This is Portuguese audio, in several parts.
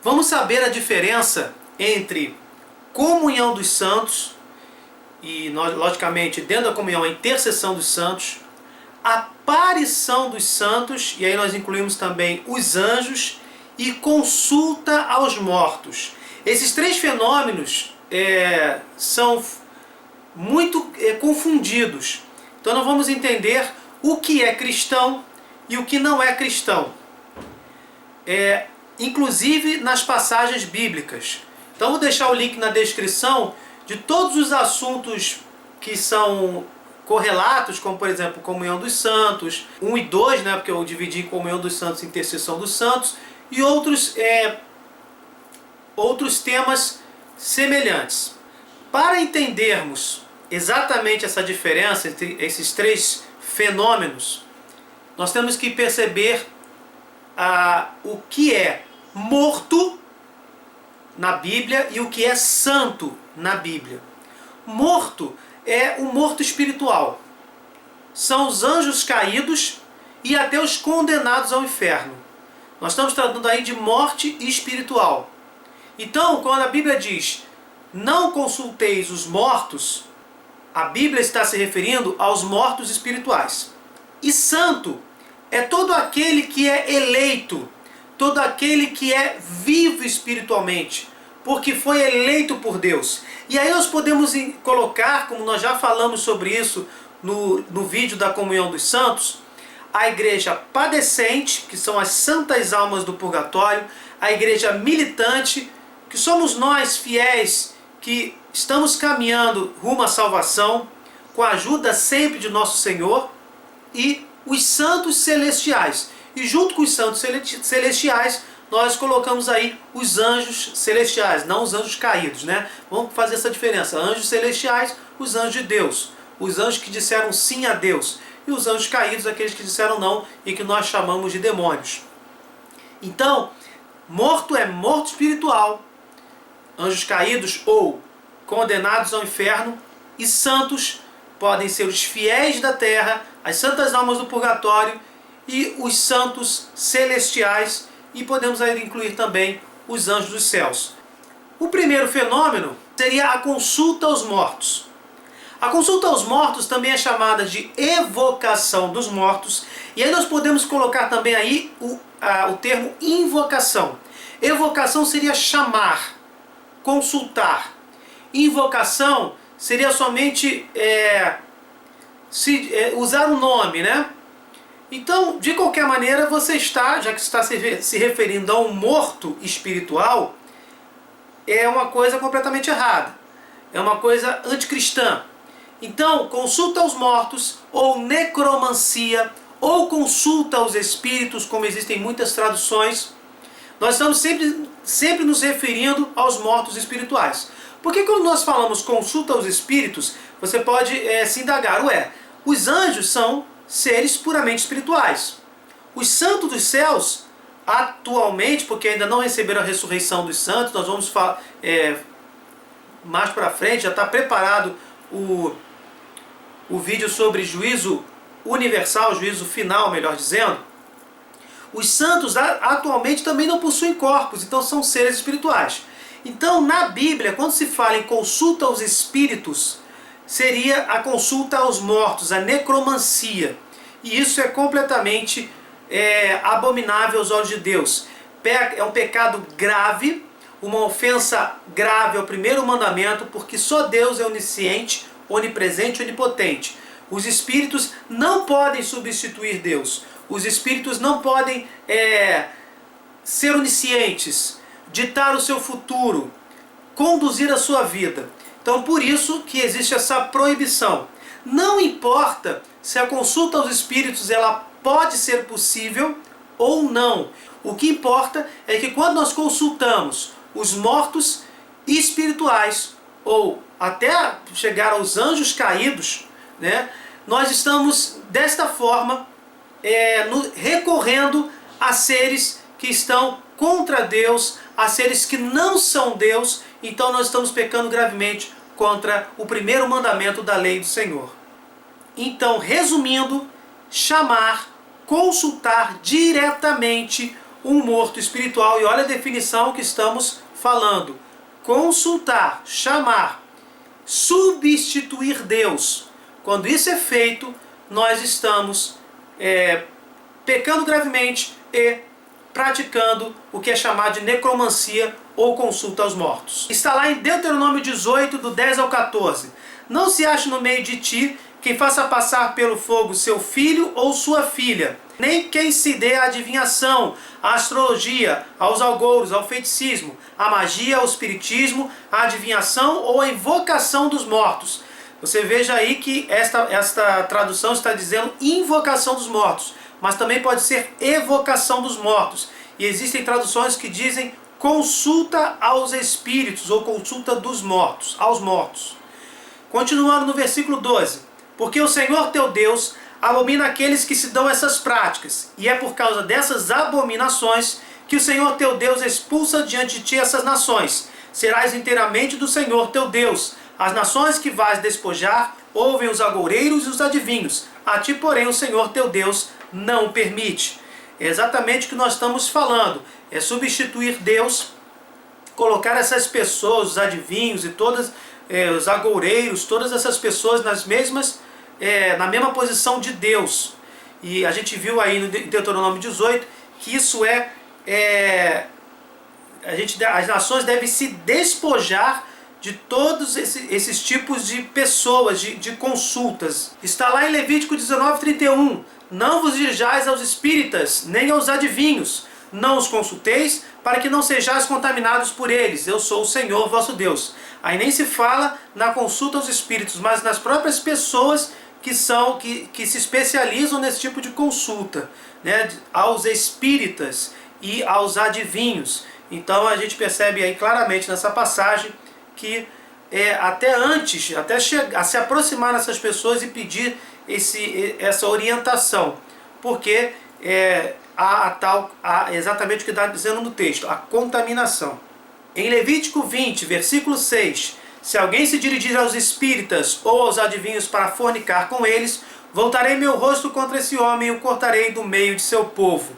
Vamos saber a diferença entre comunhão dos santos, e nós, logicamente, dentro da comunhão, a intercessão dos santos, aparição dos santos, e aí nós incluímos também os anjos, e consulta aos mortos. Esses três fenômenos são muito confundidos. Então nós vamos entender o que é cristão e o que não é cristão. Inclusive nas passagens bíblicas. Então vou deixar o link na descrição de todos os assuntos que são correlatos, como por exemplo comunhão dos santos, 1 e 2, né, porque eu dividi comunhão dos santos e intercessão dos santos, e outros temas semelhantes. Para entendermos exatamente essa diferença entre esses três fenômenos, nós temos que perceber o que é morto na Bíblia e o que é santo na Bíblia. Morto é o morto espiritual. São os anjos caídos e até os condenados ao inferno. Nós estamos tratando aí de morte espiritual. Então, quando a Bíblia diz, não consulteis os mortos, a Bíblia está se referindo aos mortos espirituais. E santo é todo aquele que é eleito, todo aquele que é vivo espiritualmente, porque foi eleito por Deus. E aí nós podemos colocar, como nós já falamos sobre isso no vídeo da comunhão dos santos, a igreja padecente, que são as santas almas do purgatório, a igreja militante, que somos nós fiéis, que estamos caminhando rumo à salvação, com a ajuda sempre de nosso Senhor, e os santos celestiais. E junto com os santos celestiais, nós colocamos aí os anjos celestiais, não os anjos caídos, né? Vamos fazer essa diferença. Anjos celestiais, os anjos de Deus. Os anjos que disseram sim a Deus. E os anjos caídos, aqueles que disseram não e que nós chamamos de demônios. Então, morto é morto espiritual, anjos caídos ou condenados ao inferno, e santos podem ser os fiéis da terra, as santas almas do purgatório e os santos celestiais, e podemos aí incluir também os anjos dos céus. O primeiro fenômeno seria a consulta aos mortos. A consulta aos mortos também é chamada de evocação dos mortos, e aí nós podemos colocar também aí o termo invocação. Evocação seria chamar, consultar. Invocação seria somente usar um nome, né? Então, de qualquer maneira, você está, já que está se referindo a um morto espiritual, é uma coisa completamente errada. É uma coisa anticristã. Então, consulta aos mortos, ou necromancia, ou consulta aos espíritos, como existem muitas traduções, nós estamos sempre nos referindo aos mortos espirituais. Porque quando nós falamos consulta aos espíritos, você pode se indagar, os anjos são seres puramente espirituais. Os santos dos céus, atualmente, porque ainda não receberam a ressurreição dos santos, nós vamos falar mais para frente, já está preparado o vídeo sobre juízo universal, juízo final, melhor dizendo. Os santos atualmente também não possuem corpos, então são seres espirituais. Então, na Bíblia, quando se fala em consulta aos espíritos, seria a consulta aos mortos, a necromancia. E isso é completamente abominável aos olhos de Deus. É um pecado grave, uma ofensa grave ao primeiro mandamento, porque só Deus é onisciente, onipresente e onipotente. Os espíritos não podem substituir Deus. Os espíritos não podem ser oniscientes, ditar o seu futuro, conduzir a sua vida. Então, por isso que existe essa proibição. Não importa se a consulta aos espíritos ela pode ser possível ou não. O que importa é que quando nós consultamos os mortos espirituais, ou até chegar aos anjos caídos, né, nós estamos desta forma recorrendo a seres que estão contra Deus, a seres que não são Deus. Então nós estamos pecando gravemente contra o primeiro mandamento da lei do Senhor. Então, resumindo, chamar, consultar diretamente um morto espiritual. E olha a definição que estamos falando: consultar, chamar, substituir Deus. Quando isso é feito, nós estamos pecando gravemente e praticando o que é chamado de necromancia ou consulta aos mortos. Está lá em Deuteronômio 18, do 10 ao 14. Não se ache no meio de ti quem faça passar pelo fogo seu filho ou sua filha, nem quem se dê à adivinhação, à astrologia, aos algouros, ao feiticismo, à magia, ao espiritismo, à adivinhação ou à invocação dos mortos. Você veja aí que esta tradução está dizendo invocação dos mortos, mas também pode ser evocação dos mortos. E existem traduções que dizem consulta aos espíritos ou consulta dos mortos, aos mortos. Continuando no versículo 12. Porque o Senhor teu Deus abomina aqueles que se dão essas práticas, e é por causa dessas abominações que o Senhor teu Deus expulsa diante de ti essas nações. Serás inteiramente do Senhor teu Deus. As nações que vais despojar ouvem os agoureiros e os adivinhos. A ti, porém, o Senhor teu Deus não permite. É exatamente o que nós estamos falando. É substituir Deus, colocar essas pessoas, os adivinhos e todas, os agoureiros, todas essas pessoas na mesma posição de Deus. E a gente viu aí no Deuteronômio 18 que isso as nações devem se despojar de todos esses tipos de pessoas, de consultas. Está lá em Levítico 19:31. Não vos dirijais aos espíritas, nem aos adivinhos. Não os consulteis, para que não sejais contaminados por eles. Eu sou o Senhor vosso Deus. Aí nem se fala na consulta aos espíritos, mas nas próprias pessoas que se especializam nesse tipo de consulta, né? Aos espíritas e aos adivinhos. Então a gente percebe aí claramente nessa passagem que até se aproximar dessas pessoas e pedir essa orientação, porque exatamente o que está dizendo no texto, a contaminação. Em Levítico 20, versículo 6, se alguém se dirigir aos espíritas ou aos adivinhos para fornicar com eles, voltarei meu rosto contra esse homem e o cortarei do meio de seu povo.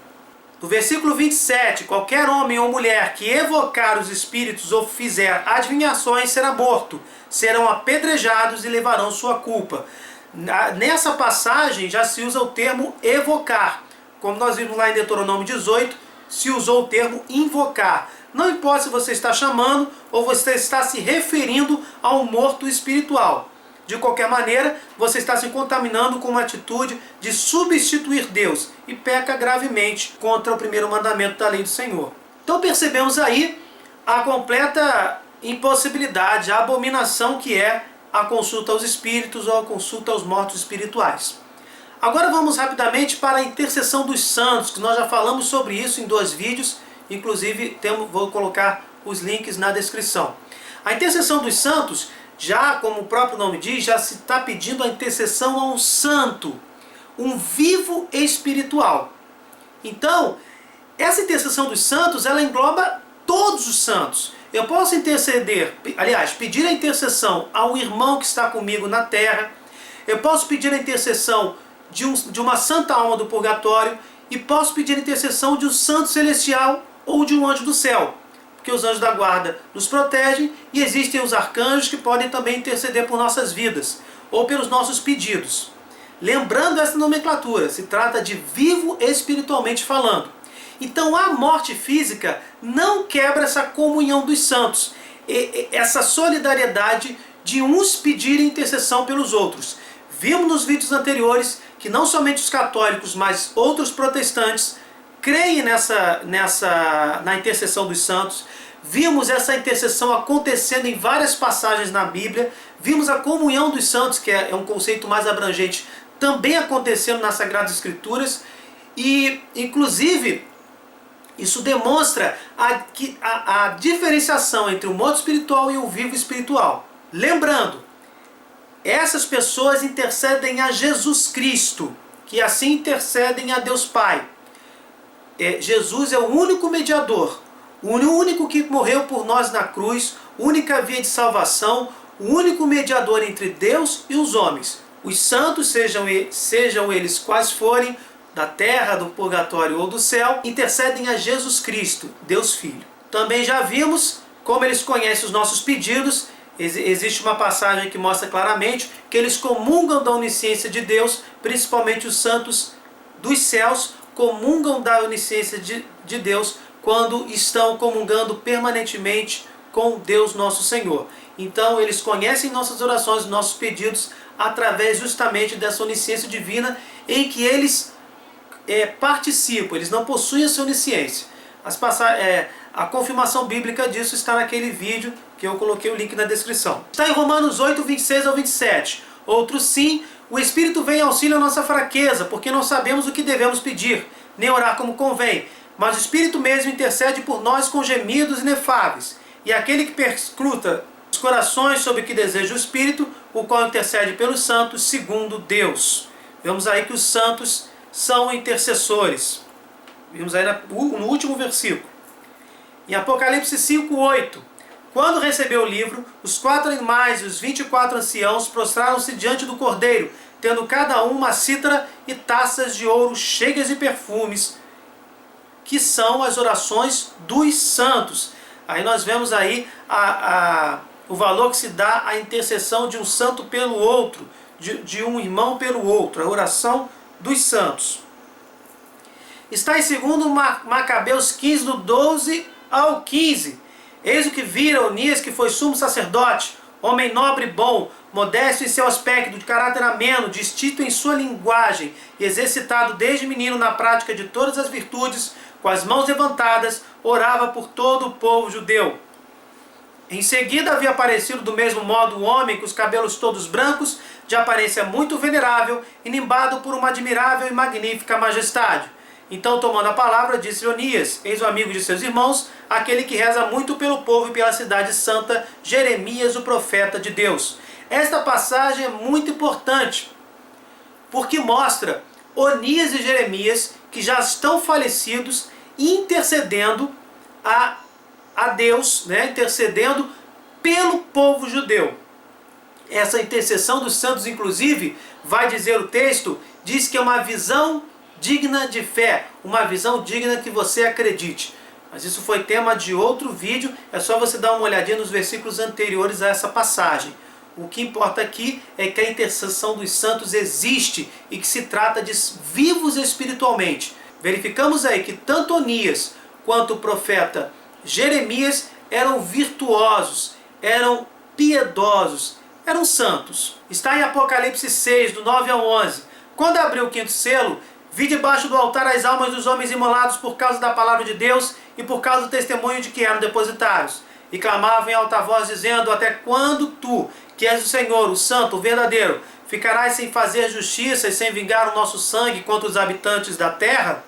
No versículo 27, qualquer homem ou mulher que evocar os espíritos ou fizer adivinhações será morto, serão apedrejados e levarão sua culpa. Nessa passagem já se usa o termo evocar. Como nós vimos lá em Deuteronômio 18, se usou o termo invocar. Não importa se você está chamando ou você está se referindo a um morto espiritual. De qualquer maneira, você está se contaminando com uma atitude de substituir Deus e peca gravemente contra o primeiro mandamento da lei do Senhor. Então percebemos aí a completa impossibilidade, a abominação que é a consulta aos espíritos ou a consulta aos mortos espirituais. Agora vamos rapidamente para a intercessão dos santos, que nós já falamos sobre isso em 2 vídeos, inclusive vou colocar os links na descrição. A intercessão dos santos, já como o próprio nome diz, já se está pedindo a intercessão a um santo, um vivo espiritual. Então, essa intercessão dos santos, ela engloba todos os santos. Eu posso pedir a intercessão a um irmão que está comigo na terra, eu posso pedir a intercessão de uma santa alma do purgatório, e posso pedir a intercessão de um santo celestial ou de um anjo do céu, porque os anjos da guarda nos protegem e existem os arcanjos que podem também interceder por nossas vidas ou pelos nossos pedidos. Lembrando essa nomenclatura, se trata de vivo espiritualmente falando. Então a morte física não quebra essa comunhão dos santos, essa solidariedade de uns pedirem intercessão pelos outros. Vimos nos vídeos anteriores que não somente os católicos, mas outros protestantes creem na intercessão dos santos. Vimos essa intercessão acontecendo em várias passagens na Bíblia. Vimos a comunhão dos santos, que é um conceito mais abrangente, também acontecendo nas Sagradas Escrituras. E, inclusive, isso demonstra a diferenciação entre o morto espiritual e o vivo espiritual. Lembrando, essas pessoas intercedem a Jesus Cristo, que assim intercedem a Deus Pai. Jesus é o único mediador, o único que morreu por nós na cruz, única via de salvação, o único mediador entre Deus e os homens. Os santos, sejam eles quais forem, da terra, do purgatório ou do céu, intercedem a Jesus Cristo, Deus Filho. Também já vimos como eles conhecem os nossos pedidos. Existe uma passagem que mostra claramente que eles comungam da onisciência de Deus, principalmente os santos dos céus comungam da onisciência de Deus quando estão comungando permanentemente com Deus nosso Senhor. Então eles conhecem nossas orações, nossos pedidos, através justamente dessa onisciência divina em que eles participam, eles não possuem essa onisciência. A confirmação bíblica disso está naquele vídeo que eu coloquei o link na descrição. Está em Romanos 8, 26 ao 27. Outro sim, o Espírito vem em auxílio à nossa fraqueza, porque não sabemos o que devemos pedir, nem orar como convém. Mas o Espírito mesmo intercede por nós com gemidos inefáveis. E aquele que perscruta os corações sobre o que deseja o Espírito, o qual intercede pelos santos segundo Deus. Vemos aí que os santos são intercessores. Vimos aí no último versículo. Em Apocalipse 5, 8. Quando recebeu o livro, os 4 animais e os 24 anciãos prostraram-se diante do Cordeiro, tendo cada um uma cítara e taças de ouro cheias de perfumes, que são as orações dos santos. Aí nós vemos aí o valor que se dá à intercessão de um santo pelo outro, de um irmão pelo outro, a oração dos santos. Está em 2 Macabeus 15, do 12 ao 15. Eis o que vira Onias, que foi sumo sacerdote, homem nobre e bom, modesto em seu aspecto, de caráter ameno, distinto em sua linguagem, e exercitado desde menino na prática de todas as virtudes, com as mãos levantadas, orava por todo o povo judeu. Em seguida havia aparecido do mesmo modo um homem com os cabelos todos brancos, de aparência muito venerável, e nimbado por uma admirável e magnífica majestade. Então, tomando a palavra, disse Onias, eis o amigo de seus irmãos, aquele que reza muito pelo povo e pela cidade santa, Jeremias, o profeta de Deus. Esta passagem é muito importante, porque mostra Onias e Jeremias, que já estão falecidos, intercedendo a Deus, intercedendo pelo povo judeu. Essa intercessão dos santos, inclusive, vai dizer o texto, diz que é uma visão digna de fé, uma visão digna que você acredite. Mas isso foi tema de outro vídeo, é só você dar uma olhadinha nos versículos anteriores a essa passagem. O que importa aqui é que a intercessão dos santos existe e que se trata de vivos espiritualmente. Verificamos aí que tanto Onias quanto o profeta Jeremias eram virtuosos, eram piedosos, eram santos. Está em Apocalipse 6, do 9 ao 11. Quando abriu o 5º selo, vi debaixo do altar as almas dos homens imolados por causa da palavra de Deus e por causa do testemunho de que eram depositários. E clamavam em alta voz, dizendo, até quando tu, que és o Senhor, o Santo, o verdadeiro, ficarás sem fazer justiça e sem vingar o nosso sangue contra os habitantes da terra?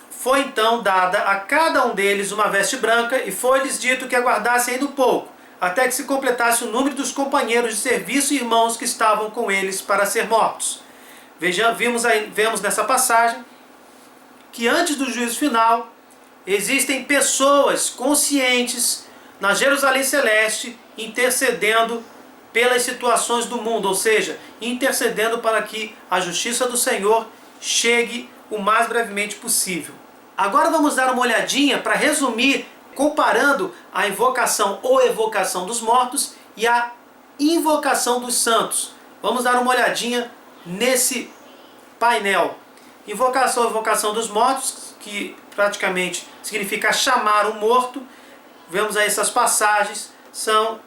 Foi então dada a cada um deles uma veste branca, e foi-lhes dito que aguardassem ainda um pouco, até que se completasse o número dos companheiros de serviço e irmãos que estavam com eles para ser mortos. Vemos nessa passagem que antes do juízo final existem pessoas conscientes na Jerusalém Celeste intercedendo pelas situações do mundo, ou seja, intercedendo para que a justiça do Senhor chegue o mais brevemente possível. Agora vamos dar uma olhadinha para resumir, comparando a invocação ou evocação dos mortos e a invocação dos santos. Vamos dar uma olhadinha nesse painel. Invocação ou evocação dos mortos, que praticamente significa chamar o morto. Vemos aí essas passagens, são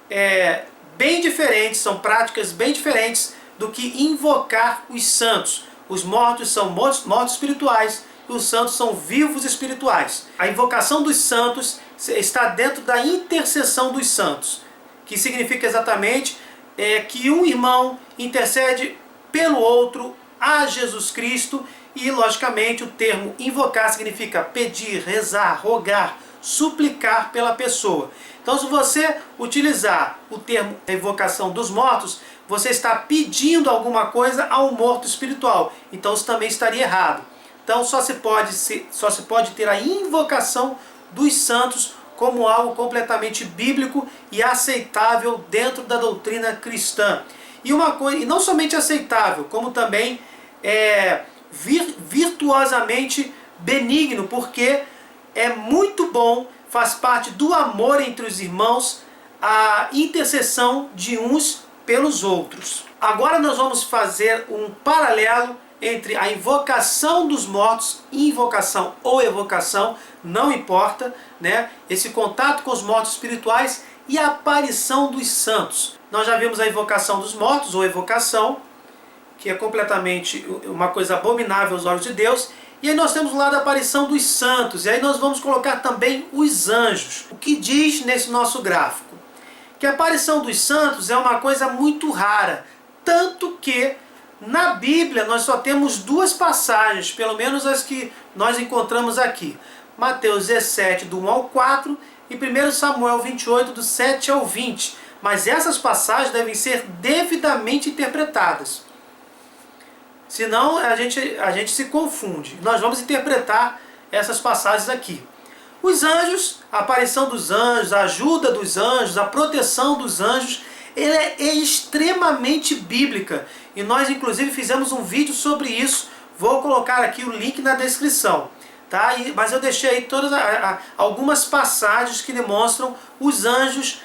bem diferentes, são práticas bem diferentes do que invocar os santos. Os mortos são mortos espirituais e os santos são vivos espirituais. A invocação dos santos está dentro da intercessão dos santos, que significa exatamente que um irmão intercede pelo outro a Jesus Cristo, e logicamente o termo invocar significa pedir, rezar, rogar, suplicar pela pessoa. Então, se você utilizar o termo invocação dos mortos, você está pedindo alguma coisa ao morto espiritual. Então isso também estaria errado. Então só se pode ter a invocação dos santos como algo completamente bíblico e aceitável dentro da doutrina cristã. E não somente aceitável, como também virtuosamente benigno, porque é muito bom, faz parte do amor entre os irmãos, a intercessão de uns pelos outros. Agora nós vamos fazer um paralelo entre a invocação dos mortos, invocação ou evocação, não importa, né? Esse contato com os mortos espirituais e a aparição dos santos. Nós já vimos a invocação dos mortos, ou evocação, que é completamente uma coisa abominável aos olhos de Deus. E aí nós temos lá da aparição dos santos, e aí nós vamos colocar também os anjos. O que diz nesse nosso gráfico? Que a aparição dos santos é uma coisa muito rara, tanto que na Bíblia nós só temos duas passagens, pelo menos as que nós encontramos aqui. Mateus 17, do 1 ao 4, e 1 Samuel 28, do 7 ao 20. Mas essas passagens devem ser devidamente interpretadas. Senão a gente se confunde. Nós vamos interpretar essas passagens aqui. Os anjos, a aparição dos anjos, a ajuda dos anjos, a proteção dos anjos, ela é extremamente bíblica. E nós inclusive fizemos um vídeo sobre isso. Vou colocar aqui o link na descrição. Tá? Mas eu deixei aí algumas passagens que demonstram os anjos,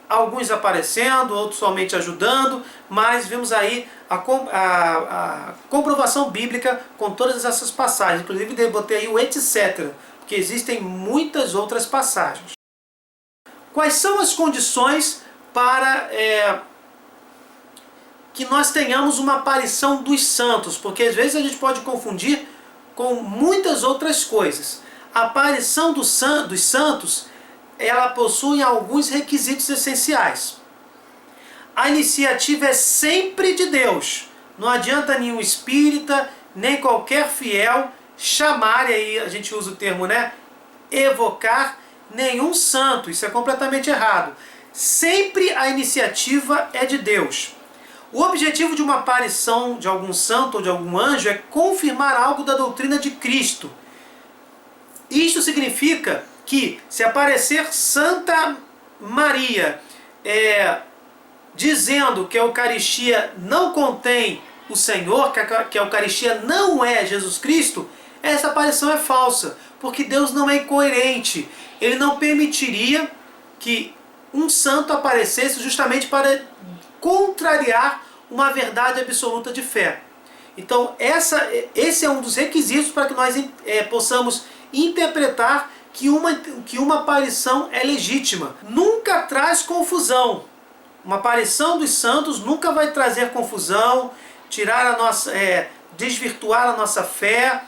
alguns aparecendo, outros somente ajudando, mas vimos aí a comprovação bíblica com todas essas passagens. Inclusive botei aí o etc, porque existem muitas outras passagens. Quais são as condições para que nós tenhamos uma aparição dos santos? Porque às vezes a gente pode confundir com muitas outras coisas. A aparição dos santos, ela possui alguns requisitos essenciais. A iniciativa é sempre de Deus. Não adianta nenhum espírita, nem qualquer fiel chamar, e aí a gente usa o termo, né, evocar nenhum santo. Isso é completamente errado. Sempre a iniciativa é de Deus. O objetivo de uma aparição de algum santo ou de algum anjo é confirmar algo da doutrina de Cristo. Isto significa que se aparecer Santa Maria dizendo que a Eucaristia não contém o Senhor, que a Eucaristia não é Jesus Cristo, essa aparição é falsa, porque Deus não é incoerente. Ele não permitiria que um santo aparecesse justamente para contrariar uma verdade absoluta de fé. Então esse é um dos requisitos para que nós possamos interpretar que uma aparição é legítima. Nunca traz confusão. Uma aparição dos santos nunca vai trazer confusão, tirar desvirtuar a nossa fé,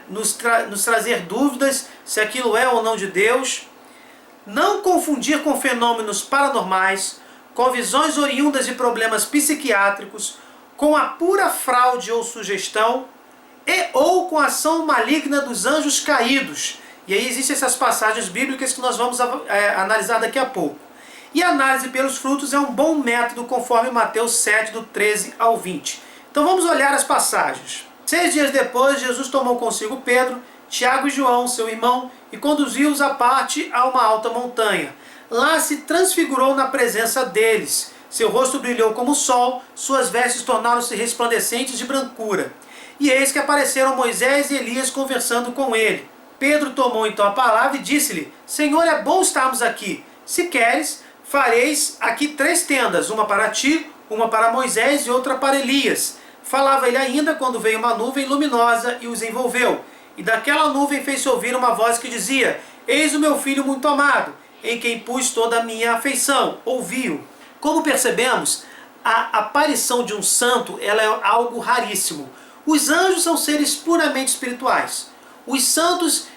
nos trazer dúvidas se aquilo é ou não de Deus. Não confundir com fenômenos paranormais, com visões oriundas de problemas psiquiátricos, com a pura fraude ou sugestão, ou com a ação maligna dos anjos caídos. E aí existem essas passagens bíblicas que nós vamos analisar daqui a pouco. E a análise pelos frutos é um bom método, conforme Mateus 7, do 13 ao 20. Então vamos olhar as passagens. 6 dias depois, Jesus tomou consigo Pedro, Tiago e João, seu irmão, e conduziu-os à parte a uma alta montanha. Lá se transfigurou na presença deles. Seu rosto brilhou como o sol, suas vestes tornaram-se resplandecentes de brancura. E eis que apareceram Moisés e Elias conversando com ele. Pedro tomou então a palavra e disse-lhe: Senhor, é bom estarmos aqui. Se queres, fareis aqui 3 tendas, uma para ti, uma para Moisés e outra para Elias. Falava ele ainda quando veio uma nuvem luminosa e os envolveu. E daquela nuvem fez-se ouvir uma voz que dizia: Eis o meu filho muito amado, em quem pus toda a minha afeição. Ouvi-o. Como percebemos, a aparição de um santo ela é algo raríssimo. Os anjos são seres puramente espirituais. Os santos,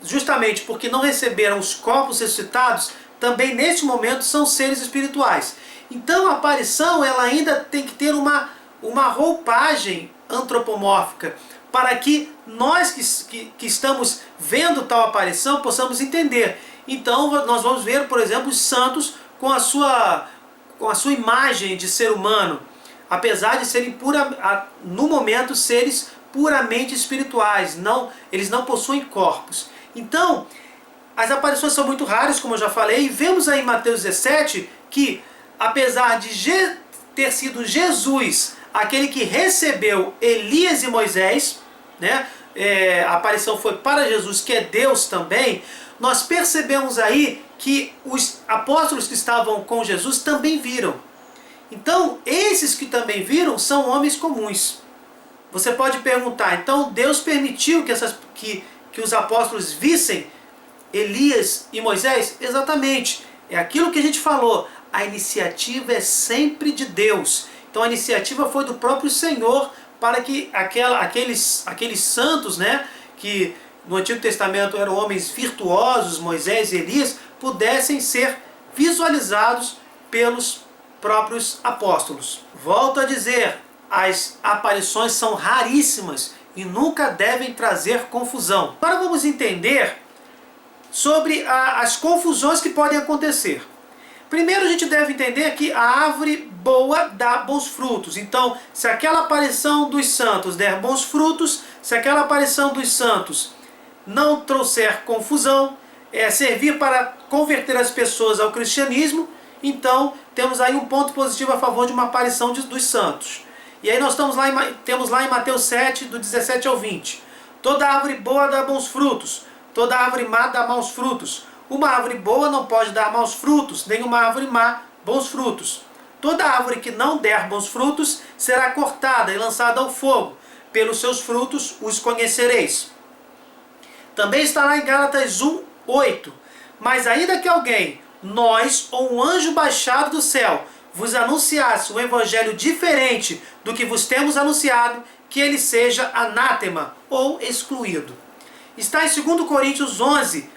justamente porque não receberam os corpos ressuscitados, também neste momento são seres espirituais. Então a aparição ela ainda tem que ter uma roupagem antropomórfica, para que nós que estamos vendo tal aparição possamos entender. Então nós vamos ver, por exemplo, os santos com a sua imagem de ser humano, apesar de serem no momento seres puramente espirituais, eles não possuem corpos. Então as aparições são muito raras, como eu já falei, e vemos aí em Mateus 17 que, apesar de ter sido Jesus aquele que recebeu Elias e Moisés, né? A aparição foi para Jesus, que é Deus também. Nós percebemos aí que os apóstolos que estavam com Jesus também viram. Então, esses que também viram são homens comuns. Você pode perguntar, então Deus permitiu que os apóstolos vissem Elias e Moisés? Exatamente. É aquilo que a gente falou. A iniciativa é sempre de Deus. Então a iniciativa foi do próprio Senhor para que aqueles santos, né, que no Antigo Testamento eram homens virtuosos, Moisés e Elias, pudessem ser visualizados pelos próprios apóstolos. Volto a dizer, as aparições são raríssimas e nunca devem trazer confusão. Agora vamos entender sobre as confusões que podem acontecer. Primeiro a gente deve entender que a árvore boa dá bons frutos. Então, se aquela aparição dos santos der bons frutos, se aquela aparição dos santos não trouxer confusão, servir para converter as pessoas ao cristianismo, então temos aí um ponto positivo a favor de uma aparição dos santos. E aí nós temos lá em Mateus 7, do 17 ao 20. Toda árvore boa dá bons frutos, toda árvore má dá maus frutos. Uma árvore boa não pode dar maus frutos, nem uma árvore má bons frutos. Toda árvore que não der bons frutos será cortada e lançada ao fogo. Pelos seus frutos os conhecereis. Também está lá em Gálatas 1, 8. Mas ainda que alguém, nós ou um anjo baixado do céu, vos anunciasse um evangelho diferente do que vos temos anunciado, que ele seja anátema ou excluído. Está em 2 Coríntios 11,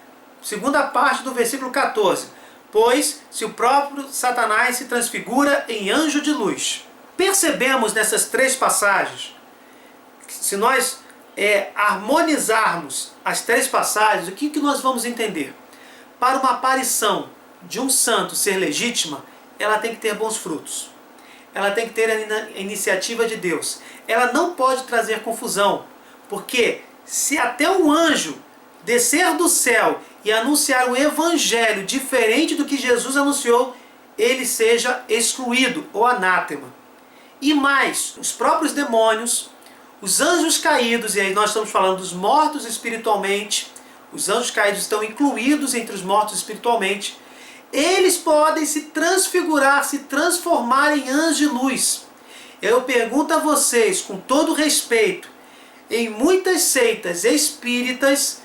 segunda parte do versículo 14. Pois, se o próprio Satanás se transfigura em anjo de luz. Percebemos nessas três passagens, se nós harmonizarmos as três passagens, o que nós vamos entender? Para uma aparição de um santo ser legítima, ela tem que ter bons frutos. Ela tem que ter a iniciativa de Deus. Ela não pode trazer confusão, porque se até um anjo descer do céu e anunciar um evangelho diferente do que Jesus anunciou, ele seja excluído ou anátema. E mais, os próprios demônios, os anjos caídos, e aí nós estamos falando dos mortos espiritualmente, os anjos caídos estão incluídos entre os mortos espiritualmente, eles podem se transfigurar, se transformar em anjos de luz. Eu pergunto a vocês, com todo respeito, em muitas seitas espíritas,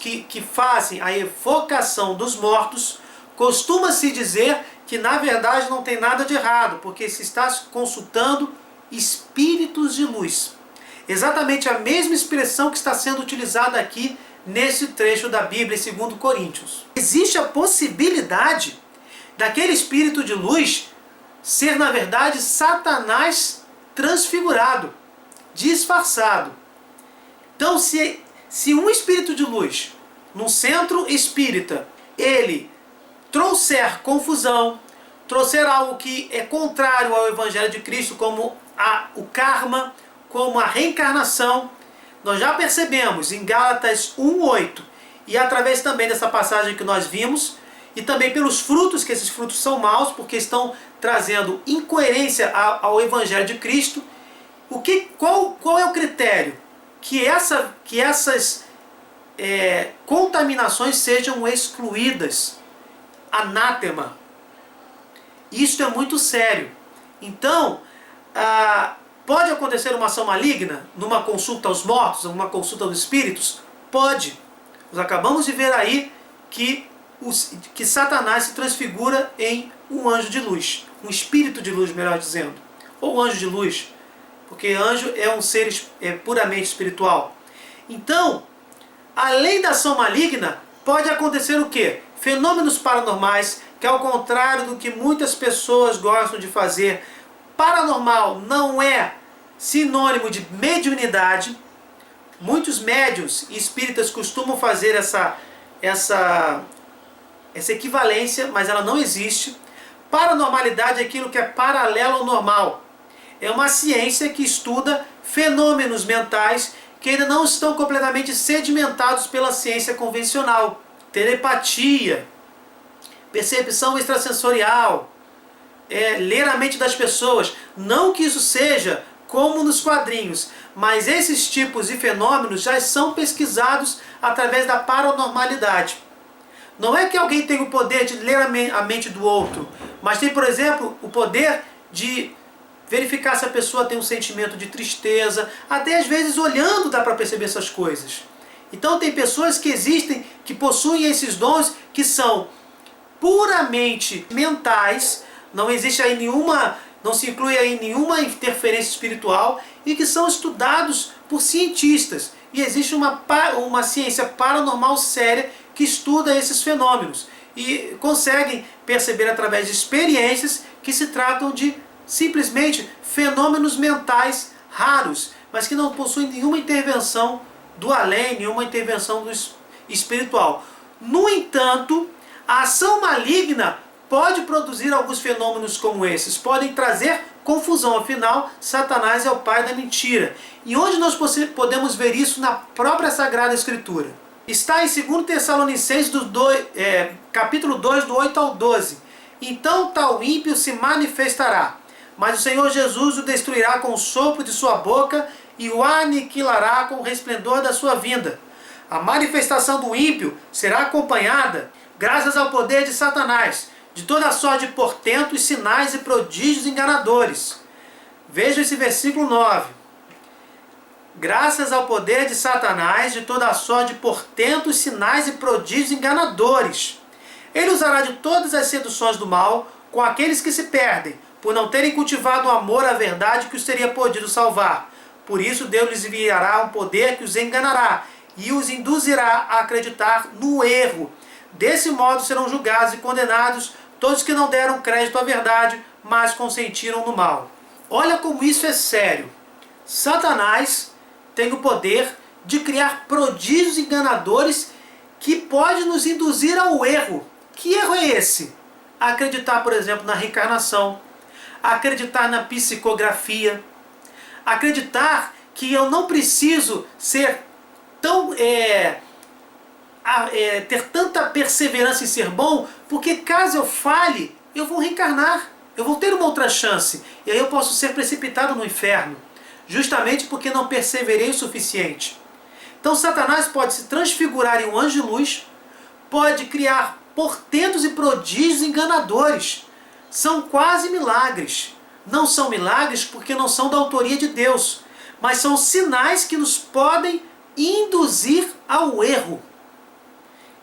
que fazem a evocação dos mortos, costuma-se dizer que na verdade não tem nada de errado, porque se está consultando espíritos de luz. Exatamente a mesma expressão que está sendo utilizada aqui nesse trecho da Bíblia, em 2 Coríntios. Existe a possibilidade daquele espírito de luz ser, na verdade, Satanás transfigurado, disfarçado. Então, se um espírito de luz, num centro espírita, ele trouxer confusão, trouxer algo que é contrário ao Evangelho de Cristo, como o karma, como a reencarnação, nós já percebemos em Gálatas 1:8, e através também dessa passagem que nós vimos, e também pelos frutos, que esses frutos são maus, porque estão trazendo incoerência ao Evangelho de Cristo. Qual é o critério? Que essas contaminações sejam excluídas. Anátema. Isto é muito sério. Então, pode acontecer uma ação maligna numa consulta aos mortos, numa consulta aos espíritos? Pode. Nós acabamos de ver aí que Satanás se transfigura em um anjo de luz. Um espírito de luz, melhor dizendo. Ou anjo de luz. Porque anjo é um ser puramente espiritual. Então, além da ação maligna, pode acontecer o quê? Fenômenos paranormais, que ao contrário do que muitas pessoas gostam de fazer, paranormal não é sinônimo de mediunidade. Muitos médiuns e espíritas costumam fazer essa equivalência, mas ela não existe. Paranormalidade é aquilo que é paralelo ao normal. É uma ciência que estuda fenômenos mentais que ainda não estão completamente sedimentados pela ciência convencional. Telepatia, percepção extrasensorial, ler a mente das pessoas. Não que isso seja como nos quadrinhos, mas esses tipos de fenômenos já são pesquisados através da paranormalidade. Não é que alguém tem o poder de ler a mente do outro, mas tem, por exemplo, o poder de verificar se a pessoa tem um sentimento de tristeza. Até às vezes olhando dá para perceber essas coisas. Então tem pessoas que existem, que possuem esses dons, que são puramente mentais, não existe aí não se inclui aí nenhuma interferência espiritual, e que são estudados por cientistas. E existe uma ciência paranormal séria que estuda esses fenômenos e conseguem perceber através de experiências que se tratam de simplesmente fenômenos mentais raros, mas que não possuem nenhuma intervenção do além, nenhuma intervenção do espiritual. No entanto, a ação maligna pode produzir alguns fenômenos como esses, podem trazer confusão. Afinal, Satanás é o pai da mentira. E onde nós podemos ver isso? Na própria Sagrada Escritura. Está em 2 Tessalonicenses, capítulo 2, do 8 ao 12. Então tal ímpio se manifestará, mas o Senhor Jesus o destruirá com o sopro de sua boca e o aniquilará com o resplendor da sua vinda. A manifestação do ímpio será acompanhada, graças ao poder de Satanás, de toda sorte de portentos, sinais e prodígios enganadores. Veja esse versículo 9. Graças ao poder de Satanás, de toda sorte de portentos, sinais e prodígios enganadores. Ele usará de todas as seduções do mal com aqueles que se perdem, por não terem cultivado o amor à verdade que os teria podido salvar. Por isso Deus lhes enviará um poder que os enganará e os induzirá a acreditar no erro. Desse modo serão julgados e condenados todos que não deram crédito à verdade, mas consentiram no mal. Olha como isso é sério. Satanás tem o poder de criar prodígios enganadores que pode nos induzir ao erro. Que erro é esse? Acreditar, por exemplo, na reencarnação, acreditar na psicografia, acreditar que eu não preciso ser tão ter tanta perseverança em ser bom, porque caso eu falhe, eu vou reencarnar, eu vou ter uma outra chance, e aí eu posso ser precipitado no inferno, justamente porque não perseverei o suficiente. Então Satanás pode se transfigurar em um anjo de luz, pode criar portentos e prodígios enganadores. São quase milagres. Não são milagres porque não são da autoria de Deus, mas são sinais que nos podem induzir ao erro.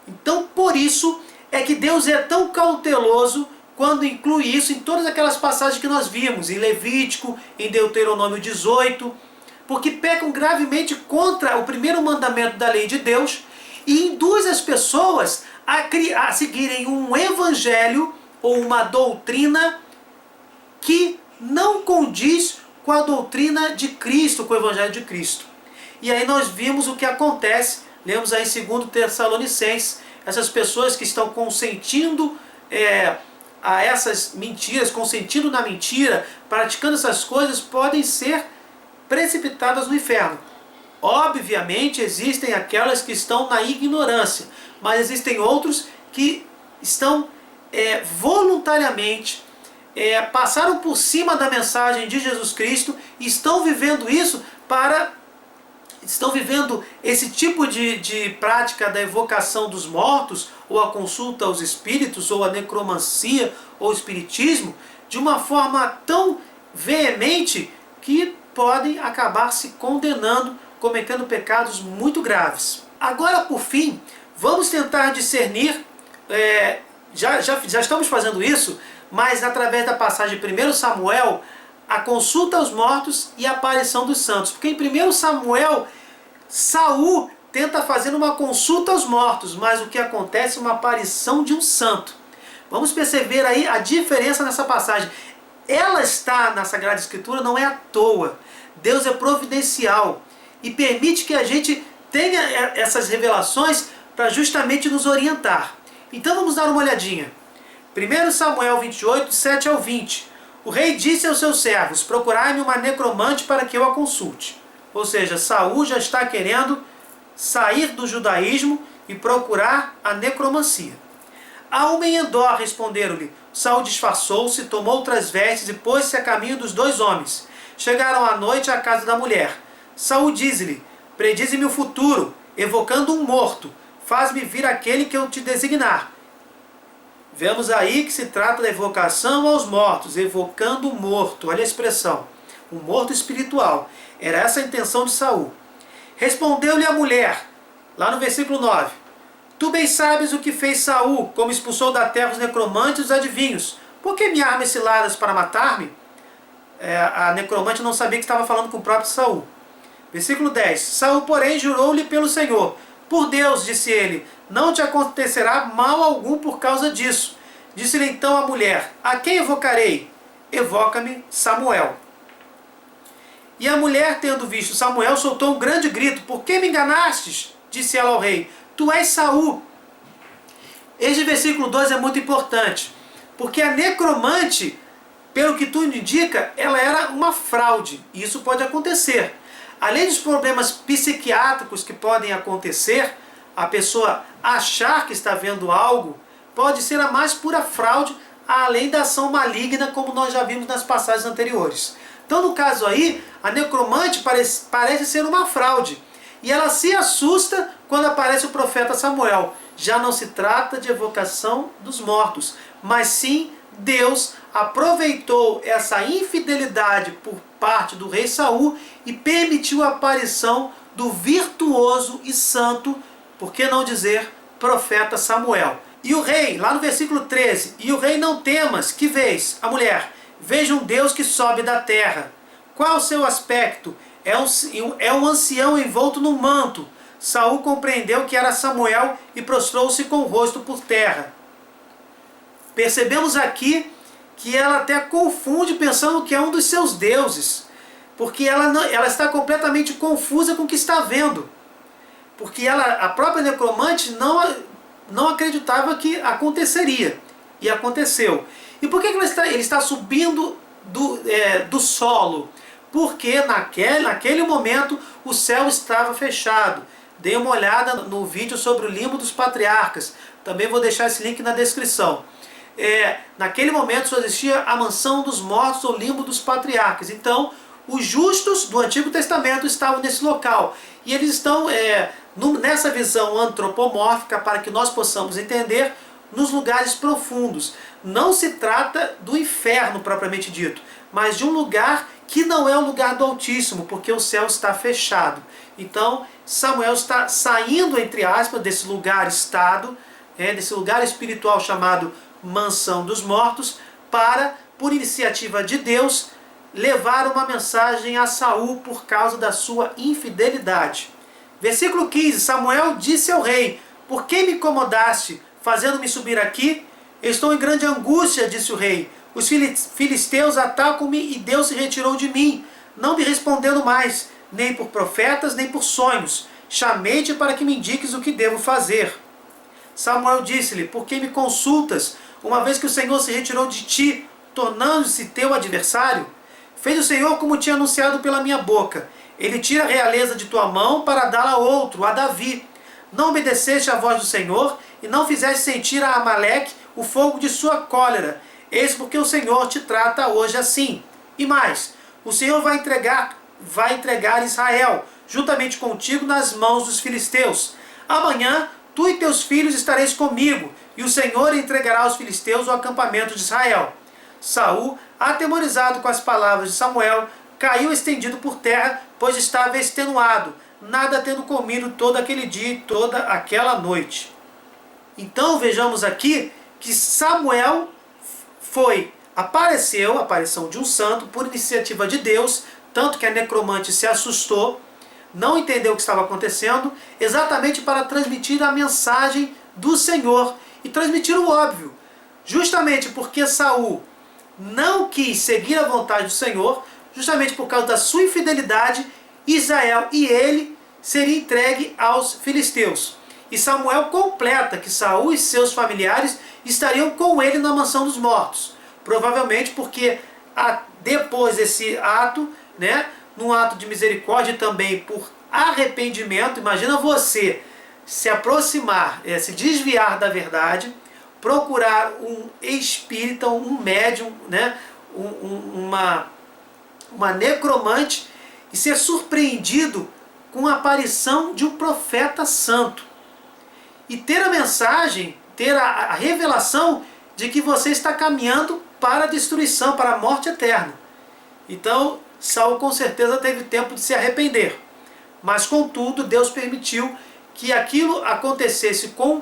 Então, por isso é que Deus é tão cauteloso quando inclui isso em todas aquelas passagens que nós vimos, em Levítico, em Deuteronômio 18, porque pecam gravemente contra o primeiro mandamento da lei de Deus e induz as pessoas a seguirem um evangelho ou uma doutrina que não condiz com a doutrina de Cristo, com o evangelho de Cristo. E aí nós vimos o que acontece, lemos aí em 2 Tessalonicenses, essas pessoas que estão consentindo a essas mentiras, consentindo na mentira, praticando essas coisas, podem ser precipitadas no inferno. Obviamente existem aquelas que estão na ignorância, mas existem outros que estão voluntariamente passaram por cima da mensagem de Jesus Cristo e estão vivendo isso estão vivendo esse tipo de prática da evocação dos mortos, ou a consulta aos espíritos, ou a necromancia, ou o espiritismo, de uma forma tão veemente que podem acabar se condenando, cometendo pecados muito graves. Agora, por fim, vamos tentar discernir, já estamos fazendo isso, mas através da passagem de 1 Samuel, a consulta aos mortos e a aparição dos santos. Porque em 1 Samuel, Saul tenta fazer uma consulta aos mortos, mas o que acontece é uma aparição de um santo. Vamos perceber aí a diferença nessa passagem. Ela está na Sagrada Escritura, não é à toa. Deus é providencial e permite que a gente tenha essas revelações para justamente nos orientar. Então vamos dar uma olhadinha. 1 Samuel 28, 7 ao 20. O rei disse aos seus servos: procurai-me uma necromante para que eu a consulte. Ou seja, Saul já está querendo sair do judaísmo e procurar a necromancia. Há uma em Endor, responderam-lhe. Saul disfarçou-se, tomou outras vestes e pôs-se a caminho dos dois homens. Chegaram à noite à casa da mulher. Saul diz-lhe: predize-me o futuro, evocando um morto. Faz-me vir aquele que eu te designar. Vemos aí que se trata da evocação aos mortos, evocando um morto. Olha a expressão. Um morto espiritual. Era essa a intenção de Saul. Respondeu-lhe a mulher, lá no versículo 9. Tu bem sabes o que fez Saul, como expulsou da terra os necromantes e os adivinhos. Por que me armas ciladas para matar-me? A necromante não sabia que estava falando com o próprio Saul. Versículo 10. Saul, porém, jurou-lhe pelo Senhor. Por Deus, disse ele, não te acontecerá mal algum por causa disso. Disse-lhe então a mulher: a quem evocarei? Evoca-me Samuel. E a mulher, tendo visto Samuel, soltou um grande grito. Por que me enganastes? Disse ela ao rei. Tu és Saul. Este versículo 2 é muito importante, porque a necromante, pelo que tudo indica, ela era uma fraude. E isso pode acontecer. Além dos problemas psiquiátricos que podem acontecer, a pessoa achar que está vendo algo, pode ser a mais pura fraude, além da ação maligna, como nós já vimos nas passagens anteriores. Então, no caso aí, a necromante parece ser uma fraude. E ela se assusta quando aparece o profeta Samuel. Já não se trata de evocação dos mortos, mas sim Deus aproveitou essa infidelidade por parte do rei Saul e permitiu a aparição do virtuoso e santo, por que não dizer, profeta Samuel. E o rei, lá no versículo 13, e o rei não temas, que vês? A mulher, veja um Deus que sobe da terra. Qual o seu aspecto? É um ancião envolto num manto. Saul compreendeu que era Samuel e prostrou-se com o rosto por terra. Percebemos aqui que ela até confunde pensando que é um dos seus deuses, porque ela está completamente confusa com o que está vendo, porque a própria necromante não acreditava que aconteceria, e aconteceu. E por que ele está subindo do solo? Porque naquele momento o céu estava fechado. Dê uma olhada no vídeo sobre o limbo dos patriarcas, também vou deixar esse link na descrição. Naquele momento só existia a mansão dos mortos, ou limbo dos patriarcas. Então, os justos do Antigo Testamento estavam nesse local. E eles estão nessa visão antropomórfica, para que nós possamos entender, nos lugares profundos. Não se trata do inferno propriamente dito, mas de um lugar que não é o lugar do Altíssimo, porque o céu está fechado. Então, Samuel está saindo, entre aspas, desse lugar-estado, desse lugar espiritual chamado Mansão dos Mortos, para, por iniciativa de Deus, levar uma mensagem a Saul por causa da sua infidelidade. Versículo 15, Samuel disse ao rei: por que me incomodaste, fazendo-me subir aqui? Estou em grande angústia, disse o rei. Os filisteus atacam-me e Deus se retirou de mim, não me respondendo mais, nem por profetas, nem por sonhos. Chamei-te para que me indiques o que devo fazer. Samuel disse-lhe: por que me consultas, uma vez que o Senhor se retirou de ti, tornando-se teu adversário? Fez o Senhor como tinha anunciado pela minha boca. Ele tira a realeza de tua mão para dá-la a outro, a Davi. Não obedeceste à voz do Senhor e não fizeste sentir a Amaleque o fogo de sua cólera. Eis porque o Senhor te trata hoje assim. E mais, o Senhor vai entregar Israel, juntamente contigo, nas mãos dos filisteus. Amanhã, tu e teus filhos estareis comigo, e o Senhor entregará os filisteus ao acampamento de Israel. Saul, atemorizado com as palavras de Samuel, caiu estendido por terra, pois estava extenuado, nada tendo comido todo aquele dia e toda aquela noite. Então vejamos aqui que Samuel apareceu, a aparição de um santo, por iniciativa de Deus, tanto que a necromante se assustou, não entendeu o que estava acontecendo, exatamente para transmitir a mensagem do Senhor, e transmitir o óbvio, justamente porque Saul não quis seguir a vontade do Senhor, justamente por causa da sua infidelidade, Israel e ele seria entregue aos filisteus. E Samuel completa que Saul e seus familiares estariam com ele na mansão dos mortos. Provavelmente porque depois desse ato, num ato de misericórdia e também por arrependimento, imagina você se aproximar, se desviar da verdade, procurar um espírita, um médium, né? Uma necromante, e ser surpreendido com a aparição de um profeta santo. E ter a mensagem, ter a revelação de que você está caminhando para a destruição, para a morte eterna. Então, Saul com certeza teve tempo de se arrepender. Mas, contudo, Deus permitiu que aquilo acontecesse com o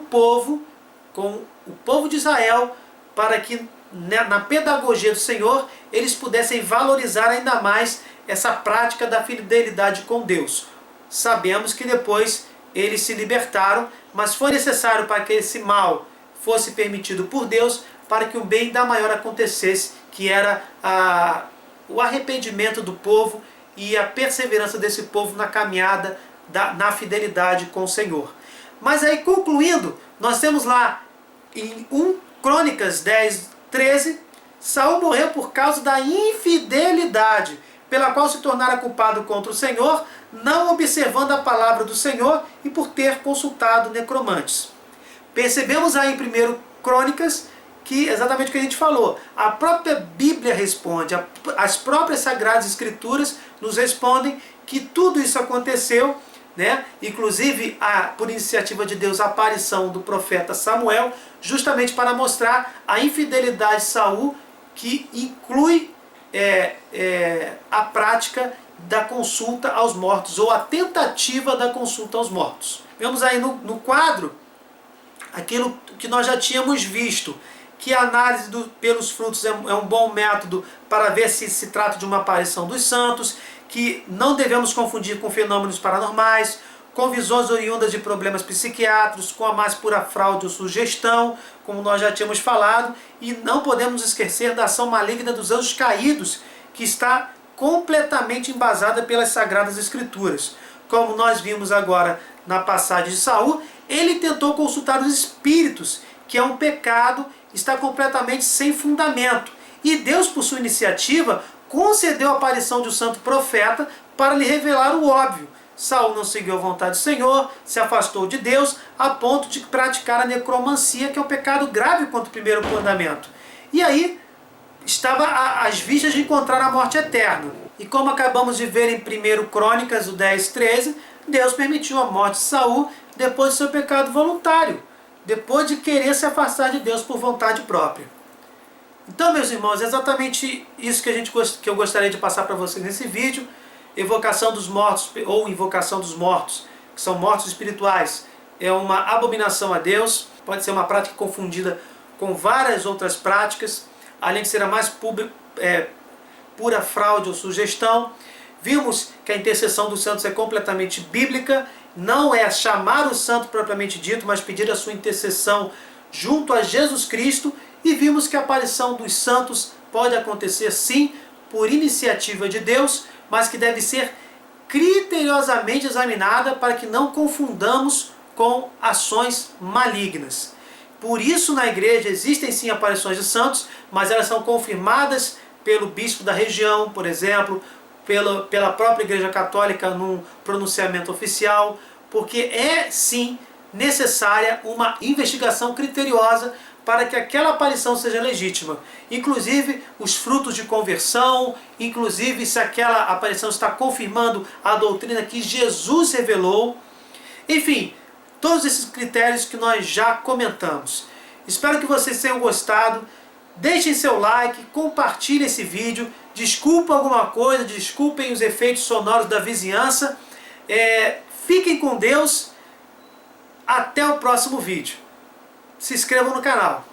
povo de Israel, para que na pedagogia do Senhor eles pudessem valorizar ainda mais essa prática da fidelidade com Deus. Sabemos que depois eles se libertaram, mas foi necessário para que esse mal fosse permitido por Deus, para que o bem da maior acontecesse, que era o arrependimento do povo e a perseverança desse povo na caminhada, na fidelidade com o Senhor. Mas aí, concluindo, nós temos lá em 1 Crônicas 10, 13, Saul morreu por causa da infidelidade, pela qual se tornara culpado contra o Senhor, não observando a palavra do Senhor e por ter consultado necromantes. Percebemos aí em 1 Crônicas que exatamente o que a gente falou. A própria Bíblia responde, as próprias Sagradas Escrituras nos respondem que tudo isso aconteceu, né? Inclusive, por iniciativa de Deus, a aparição do profeta Samuel, justamente para mostrar a infidelidade de Saul, que inclui a prática da consulta aos mortos, ou a tentativa da consulta aos mortos. Vemos aí no quadro aquilo que nós já tínhamos visto, que a análise pelos frutos é um bom método para ver se trata de uma aparição dos santos, que não devemos confundir com fenômenos paranormais, com visões oriundas de problemas psiquiátricos, com a mais pura fraude ou sugestão, como nós já tínhamos falado, e não podemos esquecer da ação maligna dos anjos caídos, que está completamente embasada pelas Sagradas Escrituras. Como nós vimos agora na passagem de Saul, ele tentou consultar os espíritos, que é um pecado, está completamente sem fundamento. E Deus, por sua iniciativa, concedeu a aparição de um santo profeta para lhe revelar o óbvio. Saul não seguiu a vontade do Senhor, se afastou de Deus, a ponto de praticar a necromancia, que é um pecado grave contra o primeiro mandamento. E aí estava às vistas de encontrar a morte eterna. E como acabamos de ver em 1 Crônicas, o 10, 13, Deus permitiu a morte de Saul depois do seu pecado voluntário, depois de querer se afastar de Deus por vontade própria. Então, meus irmãos, é exatamente isso que eu gostaria de passar para vocês nesse vídeo. Evocação dos mortos, ou invocação dos mortos, que são mortos espirituais, é uma abominação a Deus, pode ser uma prática confundida com várias outras práticas, além de ser a mais pura fraude ou sugestão. Vimos que a intercessão dos santos é completamente bíblica, não é chamar o santo propriamente dito, mas pedir a sua intercessão junto a Jesus Cristo, e vimos que a aparição dos santos pode acontecer sim, por iniciativa de Deus, mas que deve ser criteriosamente examinada para que não confundamos com ações malignas. Por isso, na igreja existem sim aparições de santos, mas elas são confirmadas pelo bispo da região, por exemplo, pela própria Igreja Católica num pronunciamento oficial, porque é sim necessária uma investigação criteriosa para que aquela aparição seja legítima. Inclusive os frutos de conversão, inclusive se aquela aparição está confirmando a doutrina que Jesus revelou. Enfim, todos esses critérios que nós já comentamos. Espero que vocês tenham gostado. Deixem seu like, compartilhem esse vídeo. Desculpa alguma coisa, desculpem os efeitos sonoros da vizinhança. Fiquem com Deus. Até o próximo vídeo. Se inscrevam no canal.